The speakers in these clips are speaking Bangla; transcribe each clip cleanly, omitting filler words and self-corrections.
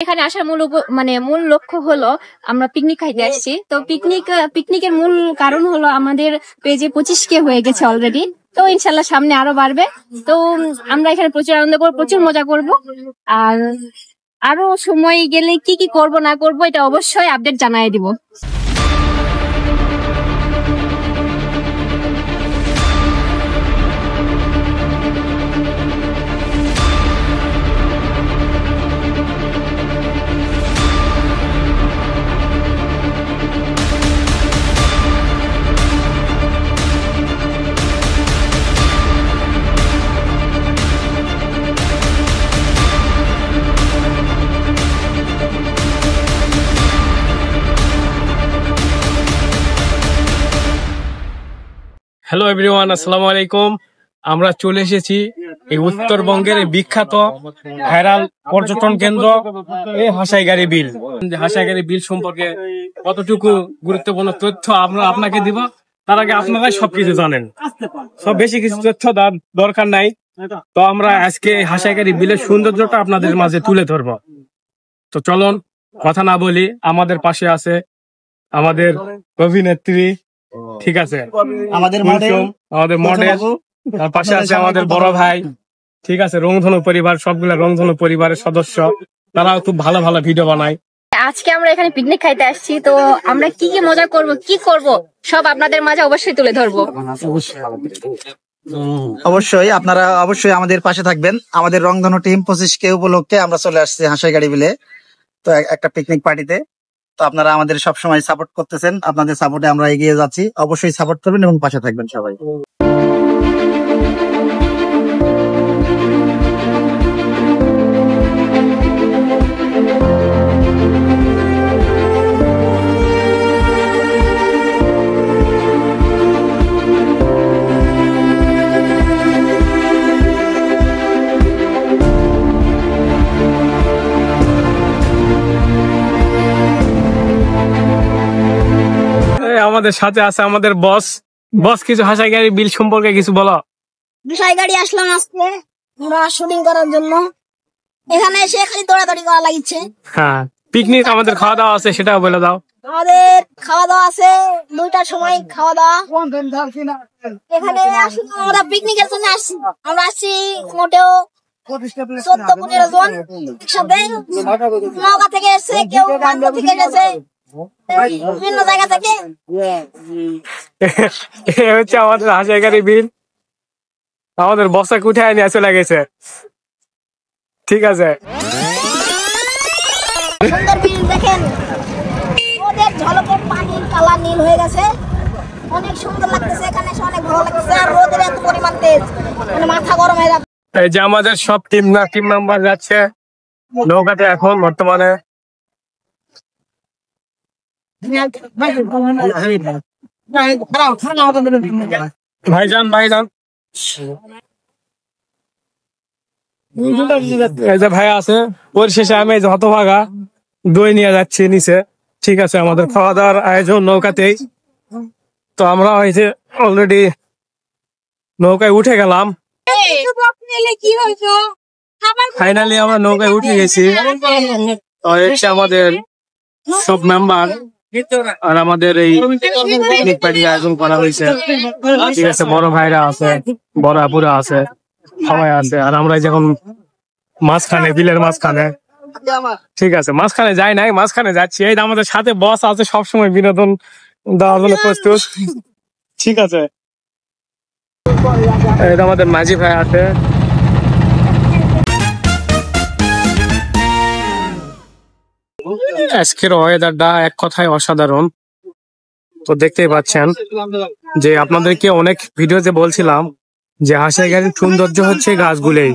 এখানে আসার মূল লক্ষ্য হলো আমরা পিকনিক খাইতে আসছি। তো পিকনিকের মূল কারণ হলো আমাদের পেজে 25K হয়ে গেছে অলরেডি। তো ইনশাল্লাহ সামনে আরো বাড়বে। তো আমরা এখানে প্রচুর আনন্দ করবো, প্রচুর মজা করব। আর আরো সময় গেলে কি কি করব না করব এটা অবশ্যই আপডেট জানিয়ে দিব। হ্যালো এভরিওয়ান, আসসালামু আলাইকুম। আমরা চলে এসেছি এই উত্তরবঙ্গের বিখ্যাত ভাইরাল পর্যটন কেন্দ্র এই হাসাইগাড়ি বিল। হাসাইগাড়ি বিল সম্পর্কে কতটুকু গুরুত্বপূর্ণ তথ্য আমরা আপনাকে দিব, তার আগে আপনারাই সবকিছু জানেন। সব বেশি কিছু তথ্য দরকার নাই। তো আমরা আজকে হাসাইগাড়ি বিলের সৌন্দর্যটা আপনাদের মাঝে তুলে ধরবো। তো চলুন কথা না বলি, আমাদের পাশে আছে আমাদের অভিনেত্রী, ঠিক আছে, আমাদের মডেল, তার পাশে আছে আমাদের বড় ভাই, ঠিক আছে, রংধনু পরিবার, সবগুলা রংধনু পরিবারের সদস্য, তারাও খুব ভালো ভালো ভিডিও বানায়। আজকে আমরা এখানে পিকনিক খাইতে আসছি। তো আমরা কি কি মজা করব, কি করব, সব আপনাদের মাঝে অবশ্যই তুলে ধরবো। অবশ্যই আপনারা অবশ্যই আমাদের পাশে থাকবেন। আমাদের রংধনু টিম 25K উপলক্ষে আমরা চলে আসছি হাসাইগাড়ি বিলে, তো একটা পিকনিক পার্টিতে। তো আপনারা আমাদের সবসময় সাপোর্ট করতেছেন, আপনাদের সাপোর্টে আমরা এগিয়ে যাচ্ছি। অবশ্যই সাপোর্ট করবেন এবং পাশে থাকবেন সবাই। আমাদের সাথে আছে আমাদের বস কিছু হাসাইগাড়ি বিল সম্পর্কে কিছু বলো। হাসাইগাড়ি আসলাম আজকে আমরা শুটিং করার জন্য। এখানে এসে খালি দৌড়াদৌড়ি করা লাগছে। হ্যাঁ, পিকনিক আমাদের খাওয়া দাওয়া আছে, সেটাও বলে দাও। আমাদের খাওয়া দাওয়া আছে 2টার সময় খাওয়া দাওয়া। এখানে আমরা পিকনিকের জন্য আসছি। আমরা আসছি মোটেও 14-15 জন একসাথে। নওগাঁ থেকে এসছে, কেউ বান্দর থেকে গেছে, বিভিন্ন জায়গা থেকে। হচ্ছে আমাদের হাসাইগাড়ি বিল, আমাদের বসাকে উঠায় নিয়ে চলে গেছে, ঠিক আছে। সুন্দর বিল দেখেন, ওদের ঝলকর পানির কালার নীল হয়ে গেছে, অনেক সুন্দর লাগতেছে। এখানে এসে অনেক ভালো লাগতেছে। আর রোদের এত পরিমাণ তেজ, মানে মাথা গরম হয়ে যাচ্ছে। এই যে আমাদের সব টিম মেম্বার যাচ্ছে নৌকাতে এখন বর্তমানে। ভাইজান এই যে ভাই আছে, পরিশেষে আমি এই যে হতভাগা দই নিয়ে যাচ্ছি নিচে, ঠিক আছে। আমাদের খাওয়া দাওয়ার আয়োজন নৌকাতেই। তো আমরা হয়েছে অলরেডি নৌকায় উঠে গেলাম। ফাইনালি আমরা নৌকায় উঠে গেছি। আমাদের সব মেম্বার আর আমাদের এই পিকনিক পার্টির আয়োজন করা হয়েছে, ঠিক আছে। বড় ভাইরা আছে, বড় আপুরা আছে, সবাই আছে। আর আমরা যখন মাঝখানে, বিলের মাঝখানে, ঠিক আছে, মাঝখানে যাই নাই, মাঝখানে যাচ্ছি। এই আমাদের সাথে বস আছে, সবসময় বিনোদন দেওয়ার জন্য প্রস্তুত, ঠিক আছে। এটা আমাদের মাঝি ভাই আছে। আজকের ওয়েদারটা এক কথায় অসাধারণ। তো দেখতেই পাচ্ছেন যে আপনাদেরকে অনেক ভিডিওতে বলছিলাম যে হাসাইগাড়ির সৌন্দর্য হচ্ছে গাছগুলি,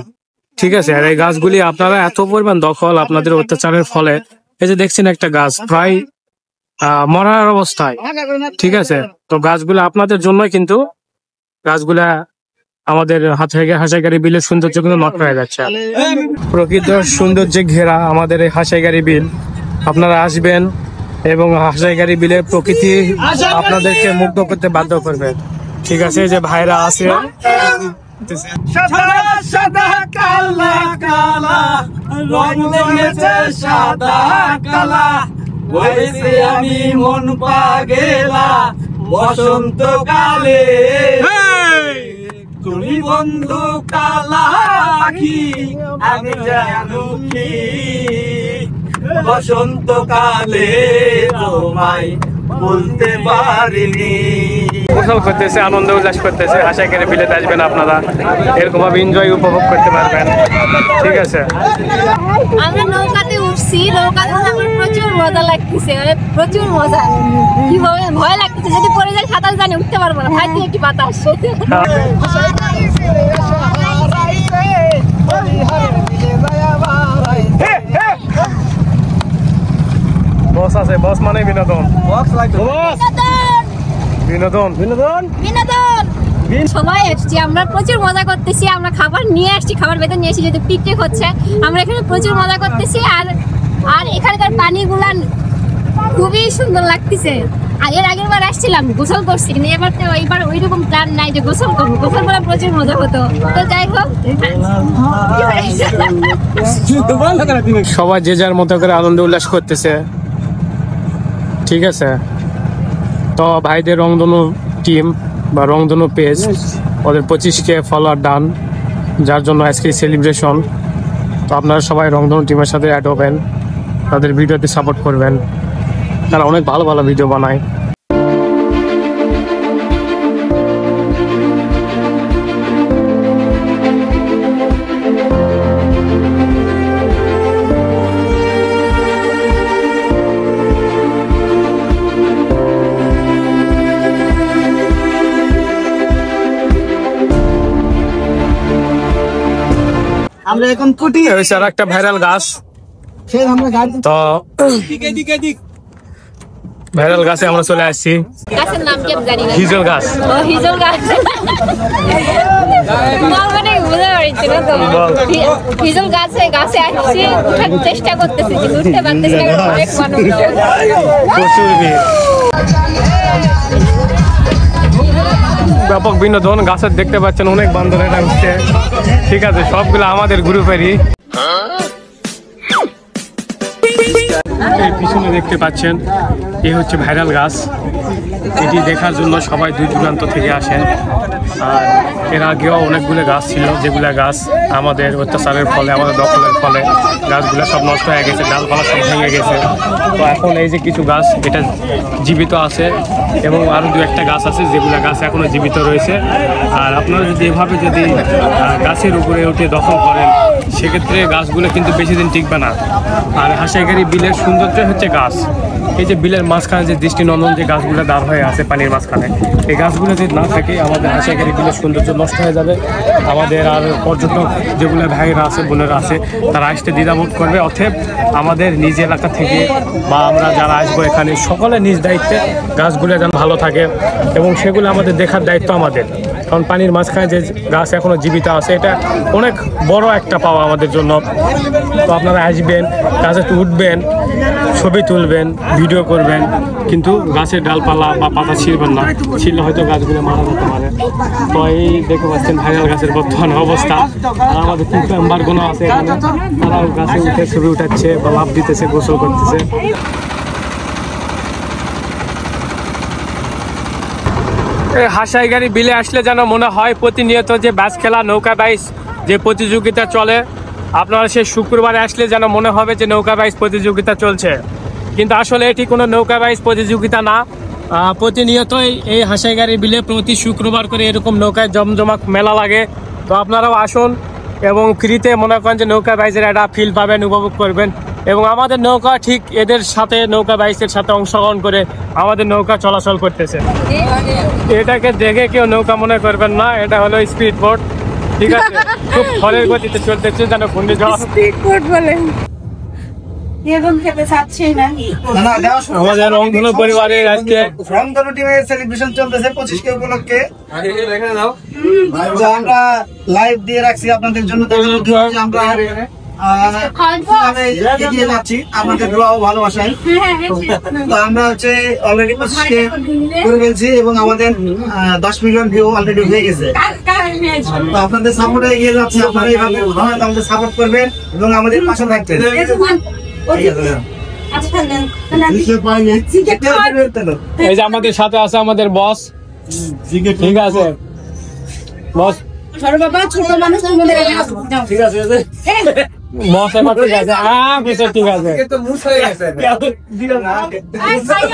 ঠিক আছে। আর এই গাছগুলি আপনারা এত পরিমাণ দখল, আপনাদের অত্যাচারের ফলে এই যে দেখছেন একটা গাছ প্রায় মরার অবস্থায়, ঠিক আছে। তো গাছগুলো আপনাদের জন্যই, কিন্তু গাছগুলা আমাদের হাসাইগাড়ি বিলের সৌন্দর্য কিন্তু নষ্ট হয়ে যাচ্ছে। প্রকৃতির সৌন্দর্যে ঘেরা আমাদের এই হাসাইগাড়ি বিল। আপনারা আসবেন এবং হাসাইগাড়ি বিলের প্রকৃতি আপনাদেরকে মুগ্ধ করতে বাধ্য করবে, ঠিক আছে। যে ভাইরা আছে সাদা সাদা কালা কালা রং লেগেছে সাদা কালা হয়েছে আমি মন পাগেলা বসন্ত কালে তুমি বন্ধু কালা পাখি আমি জানুকি বসন্ত কালে তোমায় বলতে পারিনি। গোসল করতেছে, আনন্দ উল্লাস করতেছে, হাসাইগাড়ি বিলেতে আসবেন আপনারা, এরকম ভাবে এনজয় উপভোগ করতে পারবেন। ঠিক আছে, আমরা নৌকাতে উঠছি, নৌকাতে আমার প্রচুর মজা লাগতেছে, মানে প্রচুর মজা। কিভাবে ভয় লাগতেছে, যদি পড়ে যায় সাঁতার জানি উঠতে পারবো না, ভাই একটি বাতাস। বস আছে, বস মানে বিনোদন, বিনোদন বিনোদন বিনোদন সবাই আসছি, আমরা প্রচুর মজা করতেছি, আমরা খাবার নিয়ে আসছি, খাবার বেতন নিয়ে আসছি, যেহেতু পিকনিক হচ্ছে আমরা এখানে প্রচুর মজা করতেছি। আর আর এখানকার পানিগুলা খুবই সুন্দর লাগতেছে। আগের বার আসছিলাম, গোসল করছি, কিন্তু এবার ওইরকম প্ল্যান নাই যে গোসল করবো, গোসল করা প্রচুর মজা হতো। তো যাই হোক, সবাই যে যার মতো করে আনন্দ উল্লাস করতেছে। ঠিক আছে, তো ভাইদের রংধনু টিম বা রংধনু পেজ ওদের 25K ফলোয়ার ডান, যার জন্য আজকে সেলিব্রেশন। তো আপনারা সবাই রংধনু টিমের সাথে অ্যাড হবেন, তাদের ভিডিওতে সাপোর্ট করবেন, তারা অনেক ভালো ভালো ভিডিও বানায়। আমরা এখন কুটি হয়েছে আর একটা ভাইরাল গাছ, তো ভাইরাল গাছে আমরা চলে আসছি। গাছের নাম কি আমি জানি না। হিজল গাছ। ও হিজল গাছ। মানে বুঝতে পারছি না তো। হিজল গাছে আসছি, উঠার চেষ্টা করতেছি, কিন্তু উঠতে পারতেছি না, অনেক মানুষ। প্রচুর ভিড়, ব্যাপক বিনোদন। গাছের দেখতে পাচ্ছেন অনেক বান্দরেরা উঠছে। ঠিক আছে, সবগুলো আমাদের গ্রুপেরই। এই পিছনে দেখতে পাচ্ছেন, এই হচ্ছে ভাইরাল গাছ। এটি দেখার জন্য সবাই দূর দূরান্ত থেকে আসেন। আর এর আগেও অনেকগুলো গাছ ছিল, যেগুলো গাছ আমাদের অত্যাচারের ফলে, আমাদের দখলের ফলে গাছগুলো সব নষ্ট হয়ে গেছে, ডালপালা সব ভেঙে গেছে। তো এখন এই যে কিছু গাছ এটা জীবিত আছে, এবং আরও দু একটা গাছ আছে যেগুলো গাছ এখনও জীবিত রয়েছে। আর আপনারা যদি এভাবে যদি গাছের উপরে উঠে দখল করেন, সেক্ষেত্রে গাছগুলো কিন্তু বেশি দিন টিকবে না। আর হাসাইগাড়ি বিলের সৌন্দর্য হচ্ছে গাছ। এই যে বিলের মাঝখানে যে দৃষ্টিনন্দন যে গাছগুলো দাঁড় হয়ে আছে পানির মাঝখানে, এই গাছগুলো যদি না থাকে আমাদের হাসাইগাড়ি বিলের সৌন্দর্য নষ্ট হয়ে যাবে। আমাদের আর পর্যটক যেগুলো ভাইয়েরা আছে, বোনেরা আছে, তারা আসতে দ্বিধাবোধ করবে। অতএব আমাদের নিজ এলাকা থেকে বা আমরা যারা আসবো এখানে, সকলে নিজ দায়িত্বে গাছগুলো যেন ভালো থাকে, এবং সেগুলো আমাদের দেখার দায়িত্ব আমাদের। কারণ পানির মাঝখানে যে গাছ এখনো জীবিত আছে, এটা অনেক বড় একটা পাওয়া আমাদের জন্য। তো আপনারা আসবেন, গাছে উঠবেন, ছবি তুলবেন, ভিডিও করবেন, কিন্তু গাছের ডালপালা বা পাতা ছিঁড়বেন না, ছিঁড়লে হয়তো গাছগুলো মারা যেতে পারে। তো এই দেখতে পাচ্ছেন ভাইরাল গাছের বর্তমান অবস্থা। আর আমাদের কিন্তু মেম্বারগুলো আছে এখানে, তারাও গাছে উঠে ছবি উঠাচ্ছে বা লাভ দিতেছে, গোসল করতেছে। হাসাইগাড়ি বিলে আসলে যেন মনে হয় প্রতিনিয়ত যে বাস খেলা, নৌকা বাইচ যে প্রতিযোগিতা চলে, আপনারা সেই শুক্রবারে আসলে যেন মনে হবে যে নৌকা বাইচ প্রতিযোগিতা চলছে, কিন্তু আসলে এটি কোনো নৌকা বাইচ প্রতিযোগিতা না। প্রতিনিয়তই এই হাসাইগাড়ি বিলে প্রতি শুক্রবার করে এরকম নৌকায় জমজমাট মেলা লাগে। তো আপনারাও আসুন এবং ফ্রিতে মনে করেন যে নৌকা বাইচের একটা ফিল পাবেন, উপভোগ করবেন। এবং আমাদের নৌকা ঠিক এদের সাথে, নৌকা বাইচের সাথে অংশগ্রহণ করে আমাদের নৌকা চলাচল করতেছে। এটাকে দেখে কেউ নৌকা মনে করবেন না, এটা হলো স্পিড বোট। ঠিক আছে, খুব ফলের গতিতে চলতেছে, যেন ঘূর্ণিঝড়। স্পিড বোট বলেন, এরকম খেতে চাচ্ছি না। আমাদের রংধনু পরিবারের আজকে রংধনু টিমের সেলিব্রেশন চলতেছে 25K উপলক্ষে। আমরা লাইভ দিয়ে রাখছি আপনাদের জন্য। আমরা আমি এগিয়ে যাচ্ছি আমাদের দোয়াও ভালোবাসায়। তো আমরা হচ্ছে অলরেডি 25কে করে ফেলছি এবং আমাদের 10 মিলিয়ন ভিউ অলরেডি হয়ে গেছে। তো আপনাদের সাপোর্টে এগিয়ে যাচ্ছে, আপনারা এইভাবে আমাদের সাপোর্ট করবেন এবং আমাদের পাশে থাকবেন। এই যে আমাদের সাথে আছে আমাদের বস, ঠিক আছে বস, বাবা ছোট মানুষ তোমাদের ঠিক আছে বস এবার ঠিক আছে, কিছু ঠিক আছে। আচ্ছা